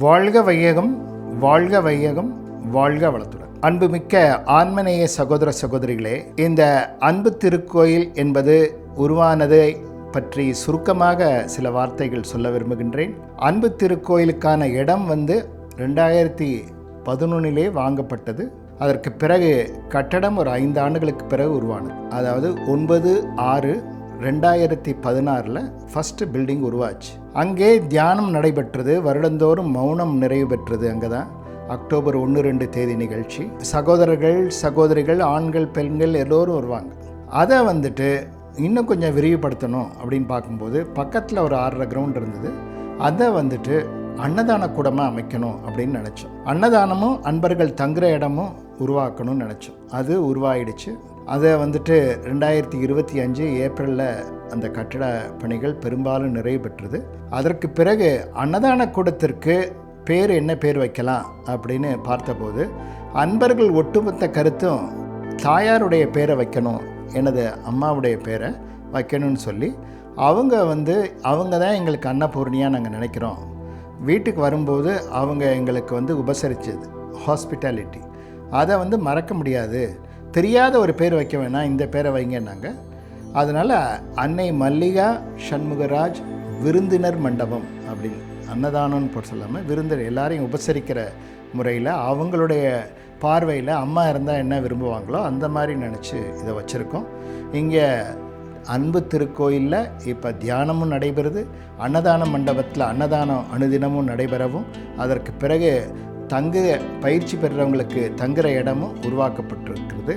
வாழ்க வையகம், வாழ்க வையகம், வாழ்க வளத்துடன். அன்புமிக்க ஆன்மநேய சகோதர சகோதரிகளே, இந்த அன்பு திருக்கோயில் என்பது உருவானதை பற்றி சுருக்கமாக சில வார்த்தைகள் சொல்ல விரும்புகின்றேன். அன்பு திருக்கோயிலுக்கான இடம் 2011 வாங்கப்பட்டது. அதற்கு பிறகு கட்டடம் ஒரு 5 ஆண்டுகளுக்கு பிறகு உருவானது. அதாவது 9/6/2016 ஃபஸ்ட்டு பில்டிங் உருவாச்சு. அங்கே தியானம் நடைபெற்றது. வருடந்தோறும் மௌனம் நிறைவு பெற்றது. அங்கே தான் அக்டோபர் 1-2 தேதி நிகழ்ச்சி. சகோதரர்கள் சகோதரிகள் ஆண்கள் பெண்கள் எல்லோரும் வருவாங்க. அதை இன்னும் கொஞ்சம் விரிவுபடுத்தணும் அப்படின்னு பார்க்கும்போது பக்கத்தில் ஒரு 6.5 கிரவுண்ட் இருந்தது. அதை அன்னதான கூடமாக அமைக்கணும் அப்படின்னு நினச்சோம். அன்னதானமும் அன்பர்கள் தங்குற இடமும் உருவாக்கணும்னு நினச்சோம். அது உருவாயிடுச்சு. அதை 2025 ஏப்ரலில் அந்த கட்டிட பணிகள் பெரும்பாலும் நிறைவு பெற்றது. அதற்கு பிறகு அன்னதான கூடத்திற்கு என்ன பேர் வைக்கலாம் அப்படின்னு பார்த்தபோது அன்பர்கள் ஒட்டுமொத்த கருத்தும் தாயாருடைய பேரை வைக்கணும், எனது அம்மாவுடைய பேரை வைக்கணும்னு சொல்லி அவங்க தான் எங்களுக்கு அன்னபூர்ணியாக நாங்கள் நினைக்கிறோம். வீட்டுக்கு வரும்போது அவங்க எங்களுக்கு உபசரித்தது ஹாஸ்பிட்டாலிட்டி, அதை மறக்க முடியாது. தெரியாத ஒரு பேர் வைக்க வேணாம், இந்த பேரை வைங்கன்னாங்க. அதனால் அன்னை மல்லிகா சண்முகராஜ் விருந்தினர் மண்டபம் அப்படின்னு அன்னதானம்னு போட்டு சொல்லாமல் விருந்தினர் எல்லாரையும் உபசரிக்கிற முறையில் அவங்களுடைய பார்வையில் அம்மா இருந்தால் என்ன விரும்புவாங்களோ அந்த மாதிரி நினச்சி இதை வச்சுருக்கோம். இங்கே அன்பு திருக்கோயிலில் இப்போ தியானமும் நடைபெறுது. அன்னதான மண்டபத்தில் அன்னதானம் அனுதினமும் நடைபெறவும் அதற்கு பிறகு பயிற்சி பெறுறவங்களுக்கு தங்குற இடமும் உருவாக்கப்பட்டிருக்கிறது.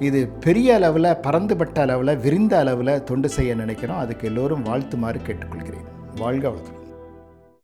இது பெரிய அளவில், பரந்துபட்ட அளவில், விரிந்த அளவில் தொண்டு செய்ய நினைக்கிறோம். அதுக்கு எல்லோரும் வாழ்த்துமாறு கேட்டுக்கொள்கிறேன். வாழ்க வளத்துடன்.